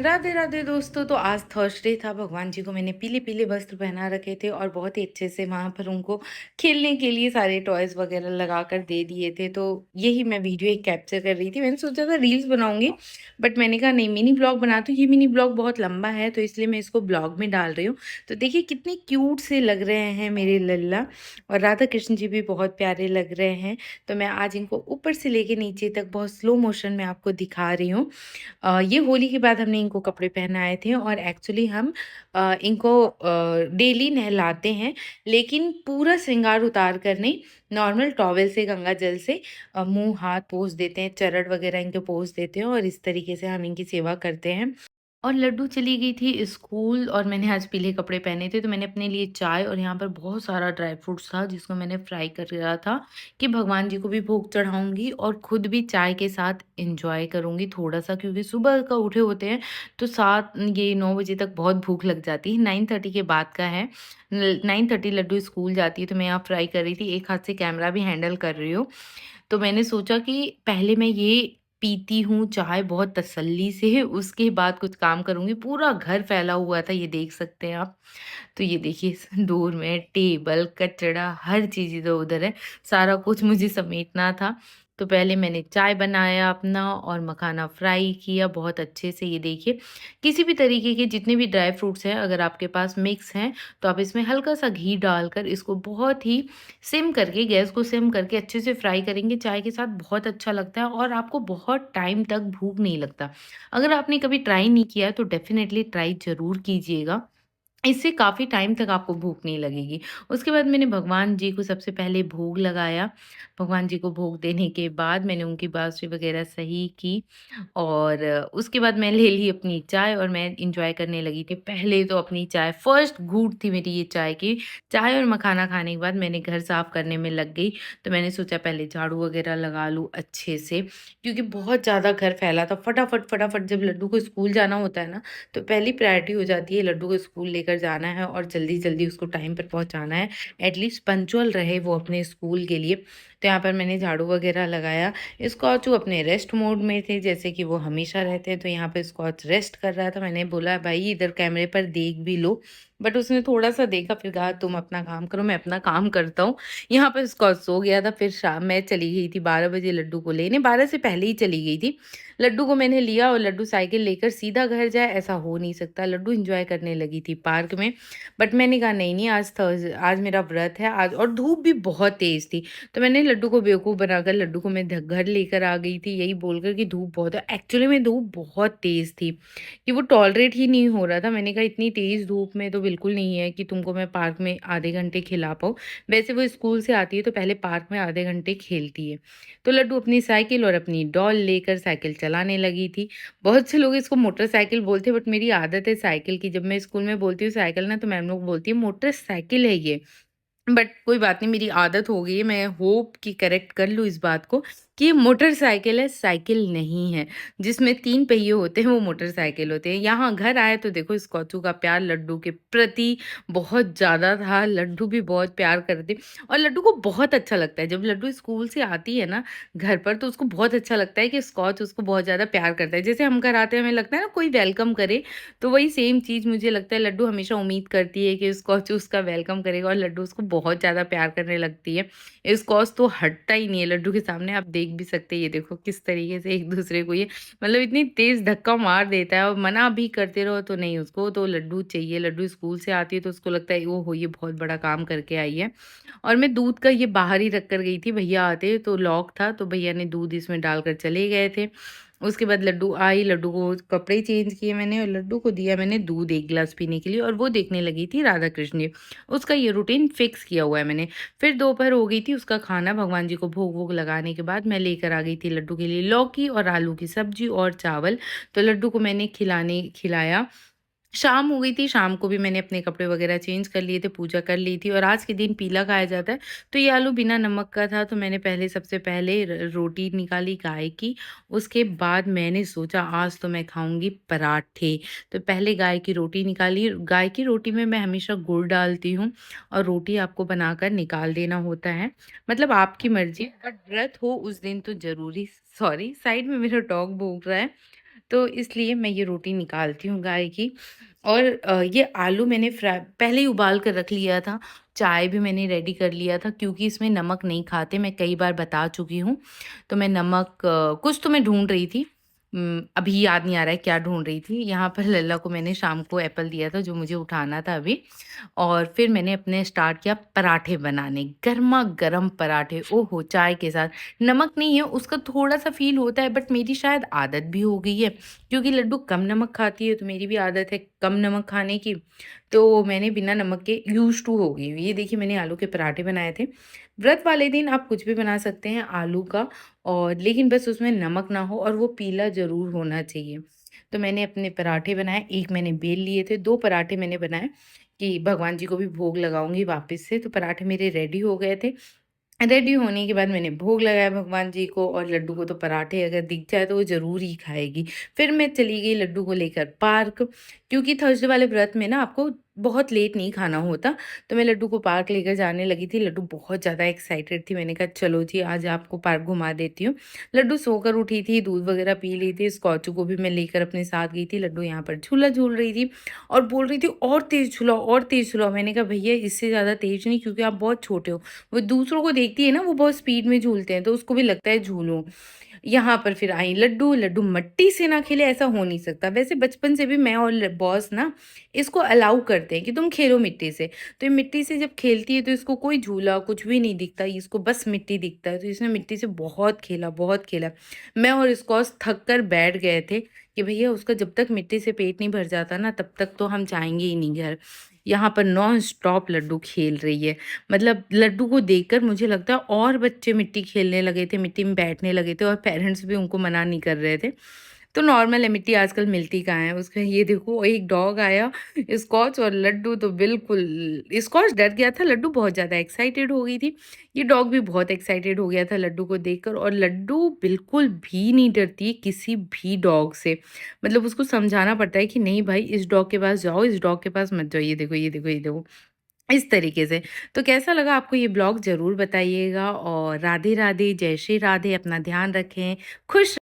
राधे राधे दोस्तों। तो आज थर्सडे था। भगवान जी को मैंने पीले पीले वस्त्र पहना रखे थे और बहुत ही अच्छे से वहाँ पर उनको खेलने के लिए सारे टॉयज वगैरह लगा कर दे दिए थे। तो यही मैं वीडियो एक कैप्चर कर रही थी। मैंने सोचा था रील्स बनाऊंगी, बट मैंने कहा नहीं, मिनी ब्लॉग बनाती हूँ। ये मिनी ब्लॉग बहुत लंबा है तो इसलिए मैं इसको ब्लॉग में डाल रही हूँ। तो देखिए कितने क्यूट से लग रहे हैं मेरे लल्ला, और राधा कृष्ण जी भी बहुत प्यारे लग रहे हैं। तो मैं आज इनको ऊपर से लेके नीचे तक बहुत स्लो मोशन में आपको दिखा रही हूँ। ये होली के बाद हमने इनको कपड़े पहनाए थे और एक्चुअली हम इनको डेली नहलाते हैं, लेकिन पूरा श्रृंगार उतार कर नहीं, नॉर्मल टॉवेल से गंगा जल से मुँह हाथ पोंछ देते हैं, चरण वगैरह इनके पोंछ देते हैं और इस तरीके से हम इनकी सेवा करते हैं। और लड्डू चली गई थी स्कूल और मैंने आज पीले कपड़े पहने थे, तो मैंने अपने लिए चाय और यहाँ पर बहुत सारा ड्राई फ्रूट्स था जिसको मैंने फ्राई कर रहा था कि भगवान जी को भी भोग चढ़ाऊँगी और खुद भी चाय के साथ एन्जॉय करूँगी थोड़ा-सा, क्योंकि सुबह का उठे होते हैं तो 7 ये 9 बजे तक बहुत भूख लग जाती है। 9:30 के बाद का है। 9:30 लड्डू स्कूल जाती है तो मैं यहाँ फ्राई कर रही थी, एक हाथ से कैमरा भी हैंडल कर रही हूँ। तो मैंने सोचा कि पहले मैं ये पीती हूँ चाय बहुत तसल्ली से, उसके बाद कुछ काम करूँगी। पूरा घर फैला हुआ था, ये देख सकते हैं आप। तो ये देखिए दूर में टेबल, कचरा, हर चीज़ इधर-उधर है, सारा कुछ मुझे समेटना था। तो पहले मैंने चाय बनाया अपना और मखाना फ्राई किया बहुत अच्छे से। ये देखिए, किसी भी तरीके के जितने भी ड्राई फ्रूट्स हैं, अगर आपके पास मिक्स हैं, तो आप इसमें हल्का-सा घी डालकर इसको बहुत ही सिम करके, गैस को सिम करके अच्छे से फ्राई करेंगे, चाय के साथ बहुत अच्छा लगता है और आपको बहुत टाइम तक भूख नहीं लगता। अगर आपने कभी ट्राई नहीं किया है, तो डेफ़िनेटली ट्राई ज़रूर कीजिएगा। इससे काफ़ी टाइम तक आपको भूख नहीं लगेगी। उसके बाद मैंने भगवान जी को सबसे पहले भोग लगाया। भगवान जी को भोग देने के बाद मैंने उनकी बाँसुरी वग़ैरह सही की और उसके बाद मैं ले ली अपनी चाय और मैं एन्जॉय करने लगी थी। पहले तो अपनी चाय फर्स्ट घूँट थी मेरी ये चाय की। चाय और मखाना खाने के बाद मैंने घर साफ़ करने में लग गई। तो मैंने सोचा पहले झाड़ू वग़ैरह लगा लूँ अच्छे से, क्योंकि बहुत ज़्यादा घर फैला था। फटाफट जब लड्डू को स्कूल जाना होता है ना, तो पहली प्रायोरिटी हो जाती है लड्डू को स्कूल लेकर जाना है और जल्दी-जल्दी उसको टाइम पर पहुँचाना है। एटलीस्ट पंक्चुअल रहे वो अपने स्कूल के लिए। तो यहाँ पर मैंने झाड़ू वगैरह लगाया। स्कॉच अपने रेस्ट मोड में थे, जैसे कि वो हमेशा रहते हैं, तो यहाँ पे स्कॉच रेस्ट कर रहा था। मैंने बोला भाई इधर कैमरे पर देख भी लो, बट उसने थोड़ा-सा देखा, फिर कहा तुम अपना काम करो, मैं अपना काम करता हूँ। यहाँ पे स्कॉच सो गया था। फिर शाम मैं चली गई थी 12 बजे लड्डू को लेने, 12 से पहले ही चली गई थी। लड्डू को मैंने लिया और लड्डू साइकिल लेकर सीधा घर जाए, ऐसा हो नहीं सकता। लड्डू एन्जॉय करने लगी थी पार्क में, बट मैंने कहा नहीं, आज मेरा व्रत है आज, और धूप भी बहुत तेज़ थी। तो मैंने लड्डू को बेवकूफ़ बनाकर लड्डू को मैं घर लेकर आ गई थी, यही बोलकर कि धूप बहुत है। एक्चुअली में धूप बहुत तेज़ थी कि वो टॉलरेट ही नहीं हो रहा था। मैंने कहा इतनी तेज़ धूप में तो बिल्कुल नहीं है कि तुमको मैं पार्क में आधे घंटे खिला पाऊँ। वैसे वो स्कूल से आती है तो पहले पार्क में आधे घंटे खेलती है। तो लड्डू अपनी साइकिल और अपनी डॉल लेकर साइकिल चलाने लगी थी। बहुत से लोग इसको मोटरसाइकिल बोलते हैं, बट मेरी आदत है साइकिल की। जब मैं स्कूल में बोलती हूँ साइकिल ना, तो मैम लोग बोलती है मोटरसाइकिल है ये। बट कोई बात नहीं, मेरी आदत हो गई है। मैं होप कि करेक्ट कर लूँ इस बात को कि ये मोटरसाइकिल है, साइकिल नहीं है। जिसमें 3 पहिए होते हैं वो मोटरसाइकिल होते हैं। यहाँ घर आए तो देखो स्कॉचू का प्यार लड्डू के प्रति बहुत ज़्यादा था। लड्डू भी बहुत प्यार करते और लड्डू को बहुत अच्छा लगता है। जब लड्डू स्कूल से आती है ना घर पर, तो उसको बहुत अच्छा लगता है कि स्कॉच उसको बहुत ज़्यादा प्यार करता है। जैसे हम घर आते हैं हमें लगता है ना कोई वेलकम करे, तो वही सेम चीज़ मुझे लगता है लड्डू हमेशा उम्मीद करती है कि स्कॉच उसका वेलकम करेगा और लड्डू उसको बहुत ज़्यादा प्यार करने लगती है। स्कॉच तो हटता ही नहीं है लड्डू के सामने, आप देख भी सकते हैं। ये देखो किस तरीके से एक-दूसरे को ये मतलब इतनी तेज़ धक्का मार देता है, और मना भी करते रहो तो नहीं, उसको तो लड्डू चाहिए। लड्डू स्कूल से आती है तो उसको लगता है ओहो! ये बहुत बड़ा काम करके आई है। और मैं दूध का ये बाहर ही रख कर गई थी, भैया आते तो लॉक था, तो भैया ने दूध इसमें डालकर चले गए थे। उसके बाद लड्डू आई, लड्डू को कपड़े चेंज किए मैंने और लड्डू को दिया मैंने दूध 1 ग्लास पीने के लिए, और वो देखने लगी थी राधा कृष्ण जी। उसका ये रूटीन फिक्स किया हुआ है मैंने। फिर दोपहर हो गई थी, उसका खाना भगवान जी को भोग-वोग लगाने के बाद मैं लेकर आ गई थी लड्डू के लिए लौकी और आलू की सब्जी और चावल। तो लड्डू को मैंने खिलाया। शाम हो गई थी, शाम को भी मैंने अपने कपड़े वगैरह चेंज कर लिए थे, पूजा कर ली थी, और आज के दिन पीला खाया जाता है, तो ये आलू बिना नमक का था, तो मैंने सबसे पहले रोटी निकाली गाय की। उसके बाद मैंने सोचा आज तो मैं खाऊँगी पराठे। तो पहले गाय की रोटी निकाली, गाय की रोटी में मैं हमेशा गुड़ डालती हूँ और रोटी आपको बनाकर निकाल देना होता है, मतलब आपकी मर्ज़ी, बट व्रत हो उस दिन तो ज़रूरी। सॉरी, साइड में मेरा डॉग भौंक रहा है। तो इसलिए मैं ये रोटी निकालती हूँ गाय की। और ये आलू मैंने पहले ही उबाल कर रख लिया था, चाय भी मैंने रेडी कर लिया था क्योंकि इसमें नमक नहीं खाते, मैं कई बार बता चुकी हूँ। तो मैं नमक कुछ तो मैं ढूँढ रही थी, अभी याद नहीं आ रहा है क्या ढूँढ रही थी। यहाँ पर लल्ला को मैंने शाम को एप्पल दिया था जो मुझे उठाना था अभी, और फिर मैंने अपने स्टार्ट किया पराठे बनाने, गरमा-गरम पराठे, ओहो! चाय के साथ। नमक नहीं है, उसका थोड़ा-सा फ़ील होता है बट मेरी शायद आदत भी हो गई है, क्योंकि लड्डू कम नमक खाती है तो मेरी भी आदत है कम नमक खाने की, तो मैंने बिना नमक के यूज़्ड टू हो गई हूँ। ये देखिए मैंने आलू के पराठे बनाए थे। व्रत वाले दिन आप कुछ भी बना सकते हैं आलू का, और लेकिन बस उसमें नमक ना हो और वो पीला ज़रूर होना चाहिए। तो मैंने अपने पराठे बनाए, एक मैंने बेल लिए थे, 2 पराठे मैंने बनाए कि भगवान जी को भी भोग लगाऊँगी वापस से, तो पराठे मेरे रेडी हो गए थे। रेडी होने के बाद मैंने भोग लगाया भगवान जी को, और लड्डू को तो पराठे अगर दिख जाए तो वो ज़रूर ही खाएगी। फिर मैं चली गई लड्डू को लेकर पार्क, क्योंकि थर्सडे वाले व्रत में ना आपको बहुत लेट नहीं खाना होता, तो मैं लड्डू को पार्क लेकर जाने लगी थी। लड्डू बहुत ज़्यादा एक्साइटेड थी, मैंने कहा चलो जी आज आपको पार्क घुमा देती हूँ। लड्डू सोकर उठी थी, दूध वगैरह पी ली थी, स्कॉचू को भी मैं लेकर अपने साथ गई थी। लड्डू यहाँ पर झूला झूल रही थी और बोल रही थी और तेज़ झूलाओ और तेज़ झूलाओ। मैंने कहा भैया इससे ज़्यादा तेज़ नहीं, क्योंकि आप बहुत छोटे हो। वो दूसरों को देखती है ना, वो बहुत स्पीड में झूलते हैं, तो उसको भी लगता है झूलूँ। यहाँ पर फिर आई लड्डू, लड्डू मिट्टी से ना खेले ऐसा हो नहीं सकता। वैसे बचपन से भी मैं और बॉस ना इसको अलाउ करते हैं कि तुम खेलो मिट्टी से। तो ये मिट्टी से जब खेलती है तो इसको कोई झूला कुछ भी नहीं दिखता, इसको बस मिट्टी दिखता है। तो इसने मिट्टी से बहुत खेला, बहुत खेला। मैं और स्कॉच थक कर बैठ गए थे कि भैया उसका जब तक मिट्टी से पेट नहीं भर जाता ना तब तक तो हम जाएँगे ही नहीं घर। यहाँ पर नॉन स्टॉप लड्डू खेल रही है। मतलब लड्डू को देखकर मुझे लगता है और बच्चे मिट्टी खेलने लगे थे, मिट्टी में बैठने लगे थे और पेरेंट्स भी उनको मना नहीं कर रहे थे। तो नॉर्मल है, मिट्टी आजकल मिलती कहाँ है। उसका ये देखो एक डॉग आया, स्कॉच और लड्डू तो बिल्कुल, स्कॉच डर गया था, लड्डू बहुत ज़्यादा एक्साइटेड हो गई थी। ये डॉग भी बहुत एक्साइटेड हो गया था लड्डू को देखकर, और लड्डू बिल्कुल भी नहीं डरती है किसी भी डॉग से। मतलब उसको समझाना पड़ता है कि नहीं भाई इस डॉग के पास जाओ, इस डॉग के पास मत जाओ, ये देखो, ये देखो, ये देखो। इस तरीके से। तो कैसा लगा आपको ये ब्लॉग ज़रूर बताइएगा, और राधे राधे, जय श्री राधे, अपना ध्यान रखें, खुश